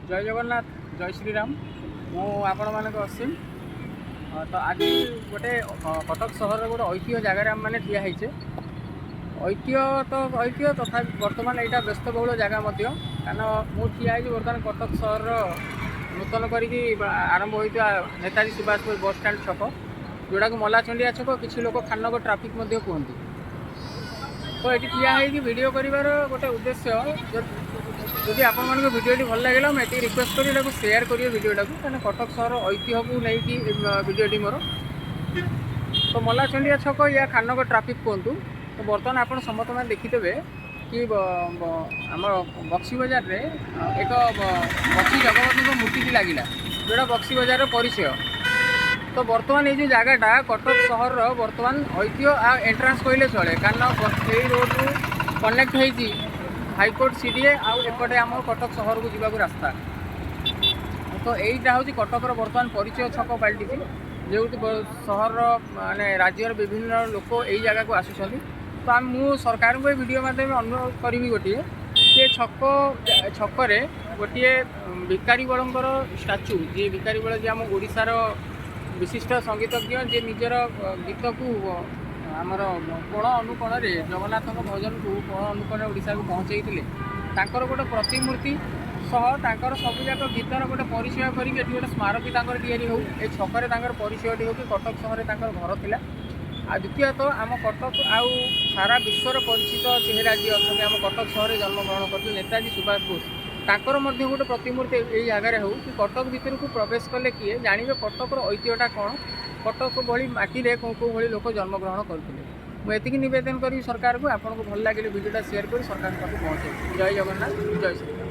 जय जगन्नाथ जय श्रीराम मु आपण मान असीम। तो आज गोटे कटक सहर गोटे ऐतिह्य जगार आम मैंने ठिया होचे। ऐतिह्य तो ऐतिह्य तथा बर्तमान यहाँ व्यस्तबहुल जगह कारण मुझे ठिया बर्तमान कटक सहर नूतन करी आरंभ होता नेताजी सुभाष बोस बस स्टाण छक जोड़ा मलाचंडिया छक किसी लोग खाननगर ट्राफिक कहते। तो ये ठिया वीडियो कर गोटे उद्देश्य जदि आपण मान भिडियोटी भल लगे मुझे रिक्वेस्ट करी सेयार करेंगे भिडियोटा को कहना कटक सहर ऐतिह्य को लेकिन भिडियोटी मोर। तो मलाचंडिया छक या खाननगर ट्राफिक कहतु। तो बर्तमान आप समस्त मैंने देखिथे कि आम बक्सी बजार रे एक बक्सी जगन्नाथ मूर्ति लगिला जोड़ा बक्सी बजार परिचय। तो बर्तमान ये जो जगहटा कटक सहर बर्तमान ऐतिह्य आ एंट्रांस कहले चले कारण रोड रु कनेक्ट होती हाईकोर्ट सीडीए आउटे आम कटक सहर को जावाक रास्ता। तो यहीटा हूँ कटकर बर्तमान परिचय छक पलटि जो सहर माने राज्यर विभिन्न लोक यही जगह को आसुँच। तो मु सरकार को वीडियो माध्यम अनुरोध करी गोटे कि छकरे गोटे भिकारी बलंकर स्टाच्यू जी भिकारी बल जी आम ओडिशार विशिष्ट संगीतज्ञ जे निजर गीत को आमर कोण अनुकोण जगन्नाथ भजन को कोण अनुकोण ओडिशा को पहुँचे गोटे प्रतिमूर्ति सह सबुजाक गीतर गोटे परिचय करके गोटे स्मारकी हो छकरे परिचयटी हो कि कटक सहर घर थिला। आ द्वितीयत आम कटक आउ सारा विश्वर परिचित चेहरा जी अच्छा आम कटक सहर जन्मग्रहण कर नेताजी सुभाष बोस ताकर गोटे प्रतिमूर्ति यही जगार हो कि कटक भितर को प्रवेश कले किए जानवे कटकर ऐतिह्यटा कौन कटक भली माटी कौ कौ भली लोक जन्मग्रहण करते। मुझे निवेदन करी सरकार को आपको भल लगे भिडियोटा सेयार कर सरकार पाक पहुँचे। जय जगन्नाथ जय श्री।